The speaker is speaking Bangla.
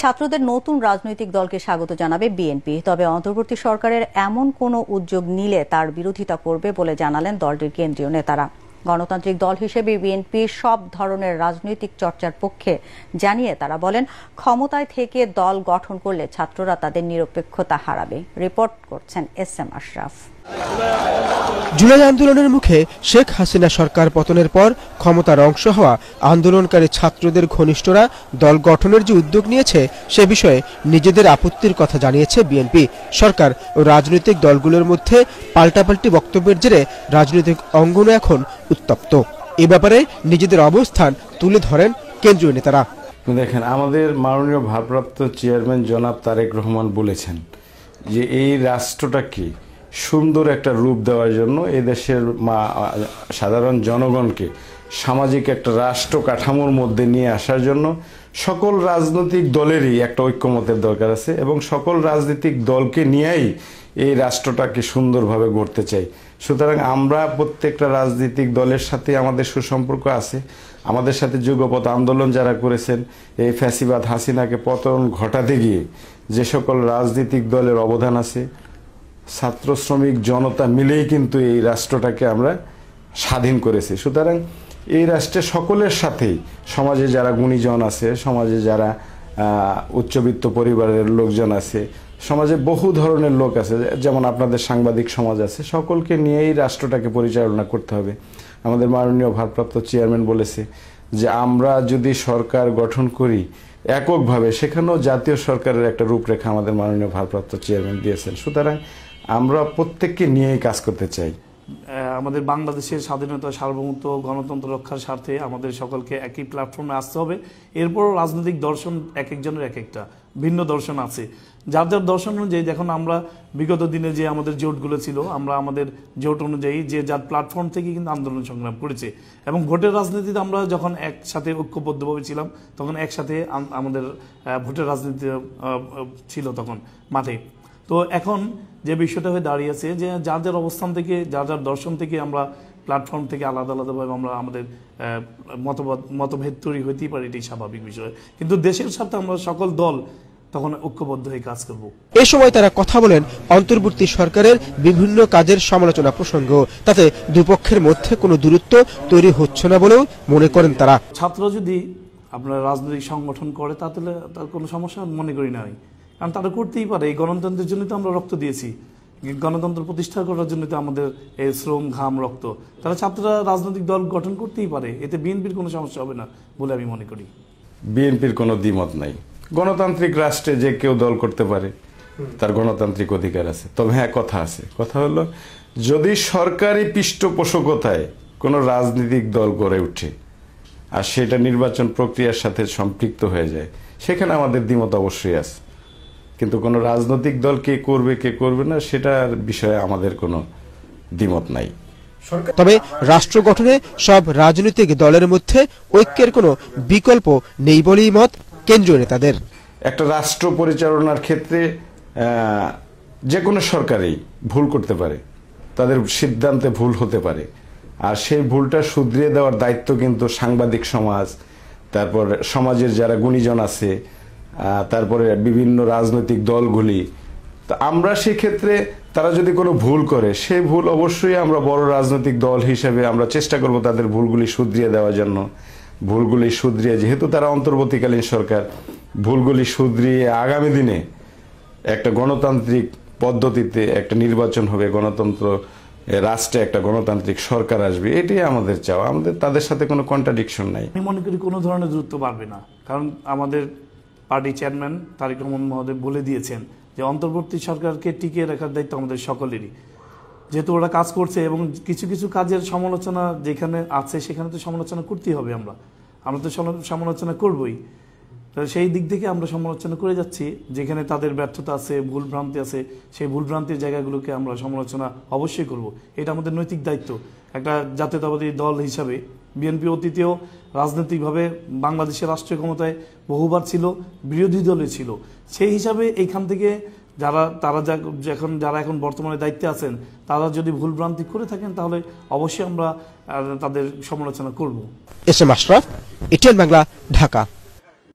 ছাত্রদের নতুন রাজনৈতিক দলকে স্বাগত জানাবে বিএনপি, তবে অন্তর্বর্তী সরকারের এমন কোনো উদ্যোগ নিলে তার বিরোধিতা করবে বলে জানালেন দলটির কেন্দ্রীয় নেতারা। গণতান্ত্রিক দল হিসেবে বিএনপি সব ধরনের রাজনৈতিক চর্চার পক্ষে জানিয়ে তারা বলেন, ক্ষমতায় থেকে দল গঠন করলে ছাত্ররা তাদের নিরপেক্ষতা হারাবে। রিপোর্ট করছেন SM আশরাফ। জুলাই আন্দোলনের মুখে শেখ হাসিনা সরকার পতনের পর ক্ষমতার অংশ হওয়া আন্দোলনকারী ছাত্রদের ঘনিষ্ঠরা দল গঠনের যে উদ্যোগ নিয়েছে সে বিষয়ে নিজেদের আপত্তির কথা জানিয়েছে বিএনপি। সরকার ও রাজনৈতিক দলগুলোর মধ্যে পাল্টাপাল্টি বক্তব্যের জেরে রাজনৈতিক অঙ্গনও এখন উত্তপ্ত। এ ব্যাপারে নিজেদের অবস্থান তুলে ধরেন কেন্দ্রীয় নেতারা। দেখেন, আমাদের মাননীয় ভারপ্রাপ্ত চেয়ারম্যান জনাব তারেক রহমান বলেছেন যে এই রাষ্ট্রটাকে সুন্দর একটা রূপ দেওয়ার জন্য এই দেশের সাধারণ জনগণকে সামাজিক একটা রাষ্ট্র কাঠামোর মধ্যে নিয়ে আসার জন্য সকল রাজনৈতিক দলেরই একটা ঐক্যমতের দরকার আছে এবং সকল রাজনৈতিক দলকে নিয়েই এই রাষ্ট্রটাকে সুন্দরভাবে গড়তে চাই। সুতরাং আমরা প্রত্যেকটা রাজনৈতিক দলের সাথে আমাদের সুসম্পর্ক আছে। আমাদের সাথে যুগপৎ আন্দোলন যারা করেছেন, এই ফ্যাসিবাদ হাসিনাকে পতন ঘটাতে গিয়ে যে সকল রাজনৈতিক দলের অবদান আছে, ছাত্র শ্রমিক জনতা মিলেই কিন্তু এই রাষ্ট্রটাকে আমরা স্বাধীন করেছি। সুতরাং এই রাষ্ট্রে সকলের সাথেই সমাজে যারা গুণীজন আছে, সমাজে যারা উচ্চবিত্ত পরিবারের লোকজন আছে, সমাজে বহু ধরনের লোক আছে, যেমন আপনাদের সাংবাদিক সমাজ আছে, সকলকে নিয়েই রাষ্ট্রটাকে পরিচালনা করতে হবে। আমাদের মাননীয় ভারপ্রাপ্ত চেয়ারম্যান বলেছে যে আমরা যদি সরকার গঠন করি এককভাবে, সেখানেও জাতীয় সরকারের একটা রূপরেখা আমাদের মাননীয় ভারপ্রাপ্ত চেয়ারম্যান দিয়েছেন। সুতরাং আমরা প্রত্যেককে নিয়েই কাজ করতে চাই। আমাদের বাংলাদেশের স্বাধীনতা, সার্বভৌমত্ব, গণতন্ত্র রক্ষার স্বার্থে আমাদের সকলকে একই প্ল্যাটফর্মে আসতে হবে। এরপরও রাজনৈতিক দর্শন এক একজনের এক একটা ভিন্ন দর্শন আছে, যার যার দর্শন অনুযায়ী। দেখুন, আমরা বিগত দিনে যে আমাদের জোটগুলো ছিল, আমরা আমাদের জোট অনুযায়ী যে যার প্ল্যাটফর্ম থেকে কিন্তু আন্দোলন সংগ্রাম করেছে এবং ভোটের রাজনীতিতে আমরা যখন একসাথে ঐক্যবদ্ধভাবে ছিলাম তখন একসাথে আমাদের ভোটের রাজনীতি ছিল তখন মাঠে। তো এখন যে বিষয়টা হয়ে দাঁড়িয়েছে যে যার যার অবস্থান থেকে, যার যার দর্শন থেকে আমরা প্ল্যাটফর্ম থেকে আলাদা আলাদাভাবে আমরা আমাদের মতভেদ তৈরি হইতেই পারে, এটি স্বাভাবিক বিষয়। কিন্তু দেশের সাথে আমরা সকল দল তখন ঐক্যবদ্ধ হয়ে কাজ করব। এ সময় তারা কথা বলেন অন্তর্বর্তী সরকারের বিভিন্ন কাজের সমালোচনা প্রসঙ্গ। তাতে দুপক্ষের মধ্যে কোনো দূরত্ব তৈরি হচ্ছে না বলেও মনে করেন তারা। ছাত্র যদি আপনার রাজনৈতিক সংগঠন করে তাতে তার কোনো সমস্যা মনে করি না, কারণ তারা করতেই পারে। এই গণতন্ত্রের জন্য তো আমরা রক্ত দিয়েছি, গণতন্ত্র প্রতিষ্ঠা করার জন্য তো আমাদের এই শ্রম ঘাম রক্ত। তারা ছাত্ররা রাজনৈতিক দল গঠন করতেই পারে, এতে বিএনপির কোনো সমস্যা হবে না বলে আমি মনে করি। বিএনপির কোনো দ্বিমত নাই। গণতান্ত্রিক রাষ্ট্রে যে কেউ দল করতে পারে, তার গণতান্ত্রিক অধিকার আছে। তবে হ্যাঁ, কথা আছে, কথা হলো যদি সরকারি পৃষ্ঠপোষকতায় কোনো রাজনৈতিক দল গড়ে উঠে আর সেটা নির্বাচন প্রক্রিয়ার সাথে সম্পৃক্ত হয়ে যায়, সেখানে আমাদের দ্বিমত অবশ্যই আছে। কিন্তু কোনো রাজনৈতিক দল কে করবে কে করবে না সেটার বিষয়ে আমাদের কোনো দ্বিমত নাই। তবে রাষ্ট্র গঠনে সব রাজনৈতিক দলের মধ্যে ঐক্যের কোনো বিকল্প নেই বলেই মত কেন্দ্রীয় নেতাদের। একটা রাষ্ট্র পরিচালনার ক্ষেত্রে যে কোনো সরকারই ভুল করতে পারে, তাদের সিদ্ধান্তে ভুল হতে পারে, আর সেই ভুলটা শুধরিয়ে দেওয়ার দায়িত্ব কিন্তু সাংবাদিক সমাজ, তারপর সমাজের যারা গুণীজন আছে, তারপরে বিভিন্ন রাজনৈতিক দলগুলি। তো আমরা সেক্ষেত্রে তারা যদি কোনো ভুল করে, সেই ভুল অবশ্যই আমরা বড় রাজনৈতিক দল হিসেবে আমরা চেষ্টা করব তাদের ভুলগুলি শুধরিয়ে দেওয়ার জন্য। ভুলগুলি শুধরিয়ে, যেহেতু তারা অন্তর্বর্তীকালীন সরকার, ভুলগুলি শুধরিয়ে আগামী দিনে একটা গণতান্ত্রিক পদ্ধতিতে একটা নির্বাচন হবে, গণতন্ত্র রাষ্ট্রে একটা গণতান্ত্রিক সরকার আসবে, এটাই আমাদের চাওয়া। আমাদের তাদের সাথে কোনো কন্ট্রাডিকশন নাই। আমি মনে করি কোনো ধরনের দূরত্ব বাড়বে না, কারণ আমাদের পার্টি চেয়ারম্যান তারেক রহমান মহোদয় বলে দিয়েছেন যে অন্তর্বর্তী সরকারকে টিকিয়ে রাখার দায়িত্ব আমাদের সকলেরই। যেহেতু ওরা কাজ করছে এবং কিছু কিছু কাজের সমালোচনা যেখানে আছে সেখানে তো সমালোচনা করতেই হবে, আমরা তো সমালোচনা করবই। সেই দিক থেকে আমরা সমালোচনা করে যাচ্ছি, যেখানে তাদের ব্যর্থতা আছে, ভুল ভ্রান্তি আছে, সেই ভুল ভ্রান্তির জায়গাগুলোকে আমরা সমালোচনা অবশ্যই করব। এটা আমাদের নৈতিক দায়িত্ব। একটা জাতীয়তাবাদী দল হিসাবে বিএনপি অতীতেও রাজনৈতিকভাবে বাংলাদেশের রাষ্ট্রীয় ক্ষমতায় বহুবার ছিল, বিরোধী দলে ছিল। সেই হিসাবে এইখান থেকে যারা এখন বর্তমানে দায়িত্বে আছেন, তারা যদি ভুল ভ্রান্তি করে থাকেন তাহলে অবশ্যই আমরা তাদের সমালোচনা করব। SM Ashraf, ATN Bangla, Dhaka.